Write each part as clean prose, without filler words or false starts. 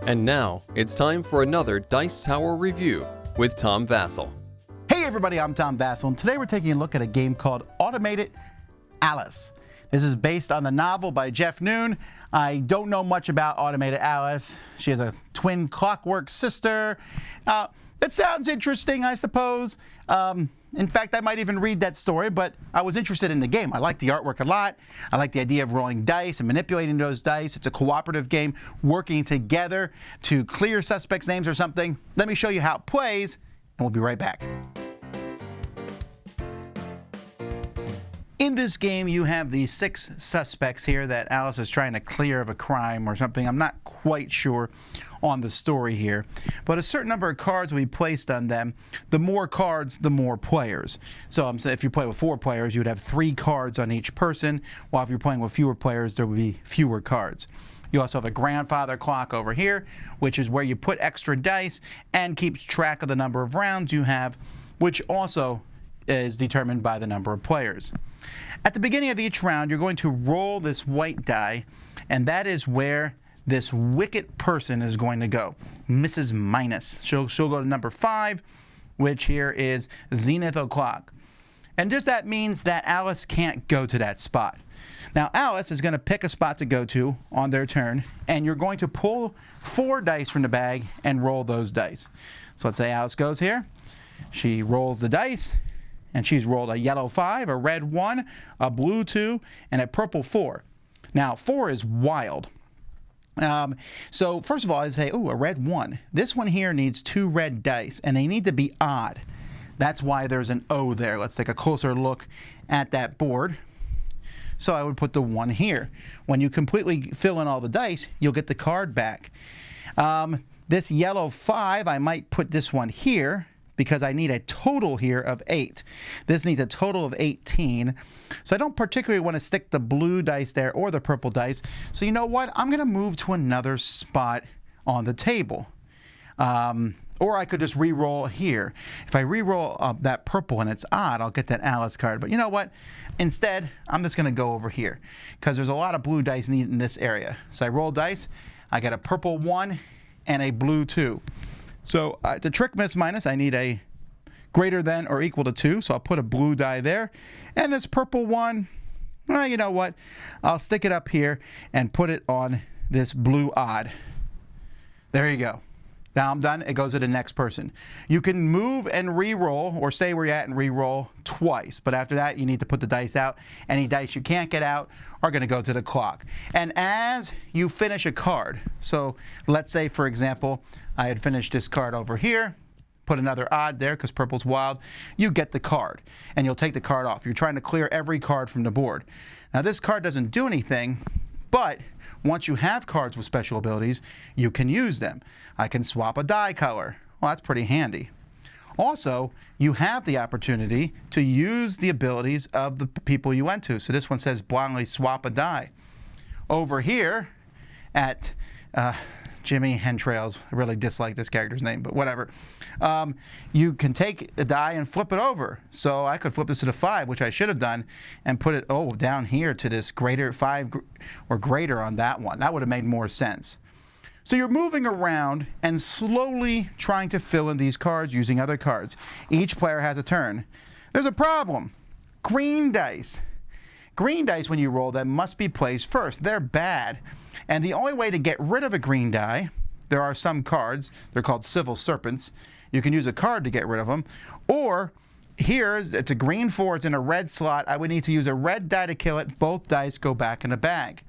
And now, it's time for another Dice Tower review with Tom Vasel. Hey everybody, I'm Tom Vasel, and today we're taking a look at a game called Automated Alice. This is based on the novel by Jeff Noon. I don't know much about Automated Alice. She has a twin clockwork sister. That sounds interesting, I suppose. In fact, I might even read that story, but I was interested in the game. I like the artwork a lot. I like the idea of rolling dice and manipulating those dice. It's a cooperative game, working together to clear suspects' names or something. Let me show you how it plays, and we'll be right back. In this game, you have the 6 suspects here that Alice is trying to clear of a crime or something. I'm not quite sure on the story here, but a certain number of cards will be placed on them. The more cards, the more players. So if you play with 4 players, you would have 3 cards on each person, while if you're playing with fewer players, there would be fewer cards. You also have a grandfather clock over here, which is where you put extra dice and keeps track of the number of rounds you have, which also is determined by the number of players. At the beginning of each round, you're going to roll this white die, and that is where this wicked person is going to go. Mrs. Minus. She'll go to number 5, which here is Zenith O'Clock. And just that means that Alice can't go to that spot. Now Alice is going to pick a spot to go to on their turn, and you're going to pull 4 dice from the bag and roll those dice. So let's say Alice goes here. She rolls the dice, and she's rolled a yellow 5, a red 1, a blue 2, and a purple 4. Now 4 is wild. So first of all, I say, ooh, a red 1. This one here needs 2 red dice, and they need to be odd. That's why there's an O there. Let's take a closer look at that board. So I would put the 1 here. When you completely fill in all the dice, you'll get the card back. This yellow 5, I might put this one here, because I need a total here of 8. This needs a total of 18. So I don't particularly want to stick the blue dice there or the purple dice. So you know what? I'm going to move to another spot on the table. Or I could just re-roll here. If I re-roll that purple and it's odd, I'll get that Alice card. But you know what? Instead, I'm just going to go over here, because there's a lot of blue dice needed in this area. So I roll dice. I get a purple 1 and a blue 2. So to trick Miss Minus, I need a greater than or equal to 2. So I'll put a blue die there. And this purple 1, well, you know what? I'll stick it up here and put it on this blue odd. There you go. Now I'm done. It goes to the next person. You can move and re-roll, or stay where you're at and re-roll twice. But after that, you need to put the dice out. Any dice you can't get out are going to go to the clock. And as you finish a card, so let's say, for example, I had finished this card over here, put another odd there because purple's wild, you get the card, and you'll take the card off. You're trying to clear every card from the board. Now this card doesn't do anything, but once you have cards with special abilities, you can use them. I can swap a die color. Well, that's pretty handy. Also, you have the opportunity to use the abilities of the people you went to. So this one says blindly swap a die. Over here at Jimmy Hentrails, I really dislike this character's name, but whatever. You can take a die and flip it over. So I could flip this to the 5, which I should have done, and put it down here to this greater 5 or greater on that one. That would have made more sense. So you're moving around and slowly trying to fill in these cards using other cards. Each player has a turn. There's a problem. Green dice. Green dice, when you roll them, must be placed first. They're bad. And the only way to get rid of a green die, there are some cards, they're called civil serpents. You can use a card to get rid of them. Or here, it's a green 4, it's in a red slot. I would need to use a red die to kill it. Both dice go back in the bag.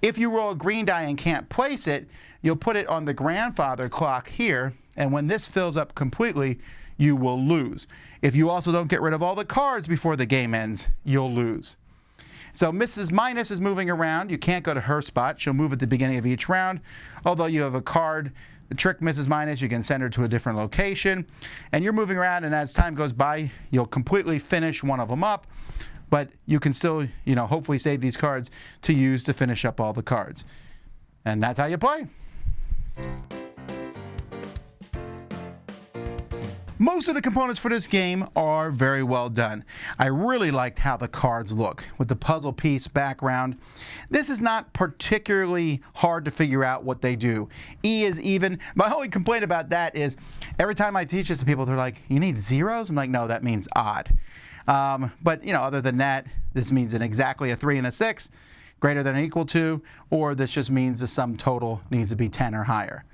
If you roll a green die and can't place it, you'll put it on the grandfather clock here, and when this fills up completely, you will lose. If you also don't get rid of all the cards before the game ends, you'll lose. So Mrs. Minus is moving around. You can't go to her spot. She'll move at the beginning of each round. Although you have a card to trick Mrs. Minus, you can send her to a different location. And you're moving around, and as time goes by, you'll completely finish one of them up. But you can still, hopefully save these cards to use to finish up all the cards. And that's how you play. Most of the components for this game are very well done. I really liked how the cards look with the puzzle piece background. This is not particularly hard to figure out what they do. E is even. My only complaint about that is every time I teach this to people, they're like, you need zeros? I'm like, no, that means odd. But, other than that, this means exactly a 3 and a 6, greater than or equal to, or this just means the sum total needs to be 10 or higher.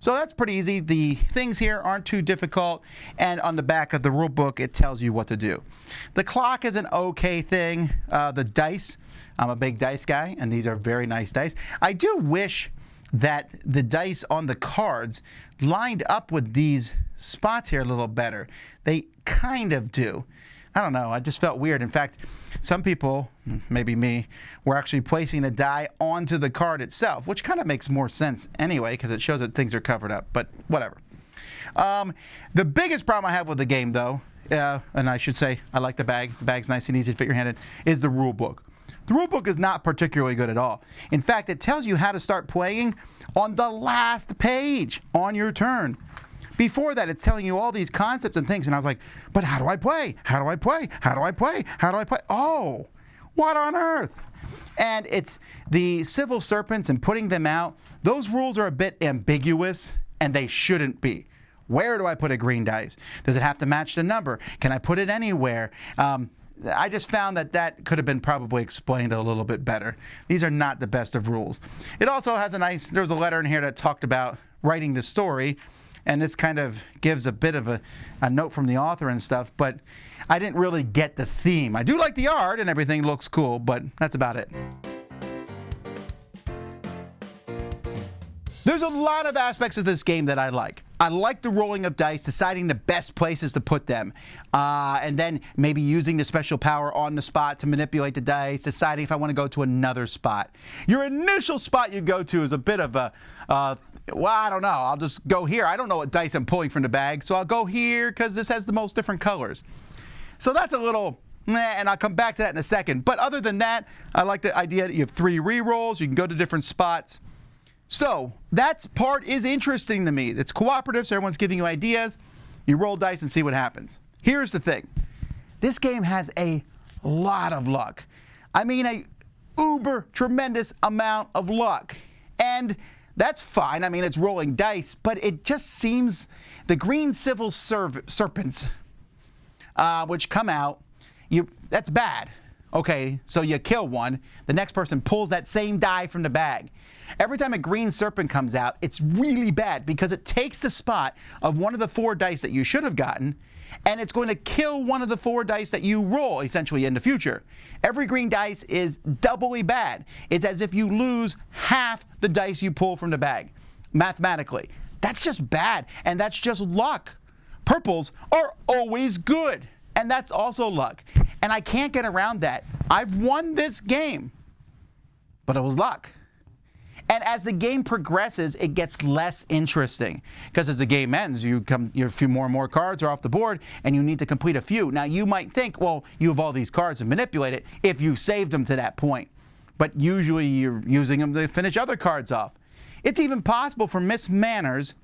So that's pretty easy. The things here aren't too difficult, and on the back of the rule book, it tells you what to do. The clock is an okay thing. The dice, I'm a big dice guy, and these are very nice dice. I do wish that the dice on the cards lined up with these spots here a little better. They kind of do. I don't know, I just felt weird. In fact, some people, maybe me, were actually placing a die onto the card itself, which kind of makes more sense anyway, because it shows that things are covered up, but whatever. The biggest problem I have with the game, though, and I should say I like the bag, the bag's nice and easy to fit your hand in, is the rule book. The rule book is not particularly good at all. In fact, it tells you how to start playing on the last page on your turn. Before that, it's telling you all these concepts and things, and I was like, but how do I play? How do I play? How do I play? How do I play? Oh, what on earth? And it's the civil serpents and putting them out. Those rules are a bit ambiguous, and they shouldn't be. Where do I put a green dice? Does it have to match the number? Can I put it anywhere? I just found that could have been probably explained a little bit better. These are not the best of rules. It also has there's a letter in here that talked about writing the story. And this kind of gives a bit of a note from the author and stuff, but I didn't really get the theme. I do like the art and everything looks cool, but that's about it. There's a lot of aspects of this game that I like. I like the rolling of dice, deciding the best places to put them, and then maybe using the special power on the spot to manipulate the dice, deciding if I want to go to another spot. Your initial spot you go to is a bit of a, well, I don't know, I'll just go here. I don't know what dice I'm pulling from the bag, so I'll go here because this has the most different colors. So that's a little meh, and I'll come back to that in a second. But other than that, I like the idea that you have 3 re-rolls, you can go to different spots. So that part is interesting to me. It's cooperative, so everyone's giving you ideas. You roll dice and see what happens. Here's the thing. This game has a lot of luck. I mean, a uber tremendous amount of luck. And that's fine. I mean, it's rolling dice, but it just seems the green civil serpents, which come out, that's bad. Okay, so you kill one, the next person pulls that same die from the bag. Every time a green serpent comes out, it's really bad because it takes the spot of one of the 4 dice that you should have gotten, and it's going to kill one of the 4 dice that you roll, essentially, in the future. Every green dice is doubly bad. It's as if you lose half the dice you pull from the bag, mathematically. That's just bad, and that's just luck. Purples are always good, and that's also luck. And I can't get around that. I've won this game, but it was luck. And as the game progresses, it gets less interesting because as the game ends, your few more and more cards are off the board, and you need to complete a few. Now, you might think, well, you have all these cards to manipulate it if you've saved them to that point. But usually, you're using them to finish other cards off. It's even possible for Miss Manners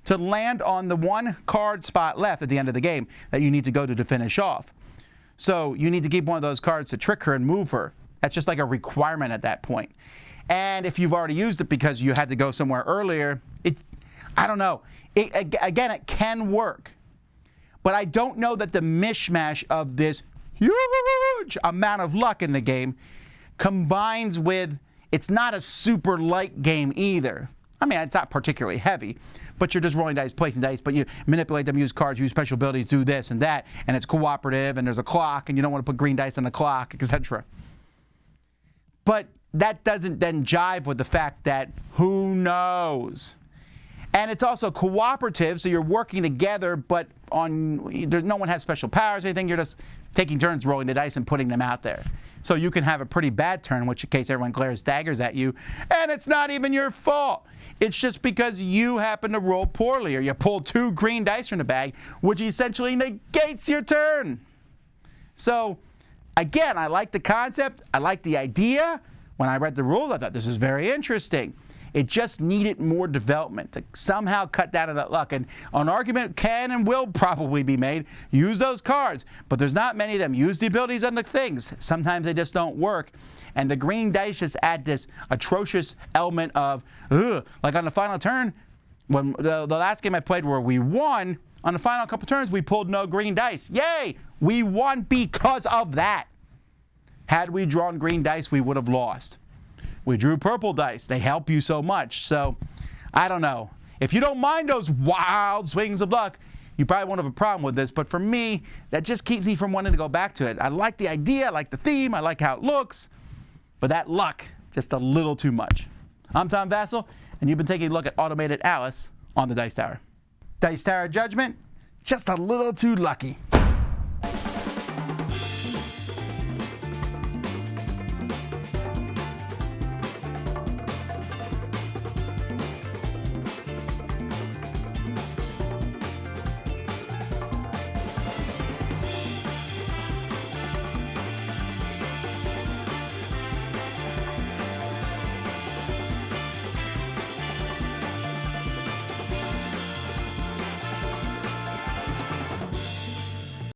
to land on the 1 card spot left at the end of the game that you need to go to finish off. So you need to keep one of those cards to trick her and move her. That's just like a requirement at that point. And if you've already used it because you had to go somewhere earlier, I don't know. Again, it can work. But I don't know that the mishmash of this huge amount of luck in the game combines with, it's not a super light game either. I mean, it's not particularly heavy, but you're just rolling dice, placing dice, but you manipulate them, use cards, use special abilities, do this and that, and it's cooperative, and there's a clock, and you don't want to put green dice on the clock, etc. But that doesn't then jive with the fact that who knows? And it's also cooperative, so you're working together, but no one has special powers or anything. You're just taking turns rolling the dice and putting them out there. So you can have a pretty bad turn, in which case everyone glares daggers at you, and it's not even your fault. It's just because you happen to roll poorly, or you pull 2 green dice from the bag, which essentially negates your turn. So, again, I like the concept. I like the idea. When I read the rules, I thought this is very interesting. It just needed more development to somehow cut down on that luck. And an argument can and will probably be made. Use those cards, but there's not many of them. Use the abilities on the things. Sometimes they just don't work. And the green dice just add this atrocious element of, ugh, like on the final turn, when the last game I played where we won, on the final couple turns, we pulled no green dice. Yay! We won because of that. Had we drawn green dice, we would have lost. We drew purple dice. They help you so much. So, I don't know. If you don't mind those wild swings of luck, you probably won't have a problem with this. But for me, that just keeps me from wanting to go back to it. I like the idea, I like the theme, I like how it looks. But that luck, just a little too much. I'm Tom Vasel, and you've been taking a look at Automated Alice on the Dice Tower. Dice Tower judgment, just a little too lucky.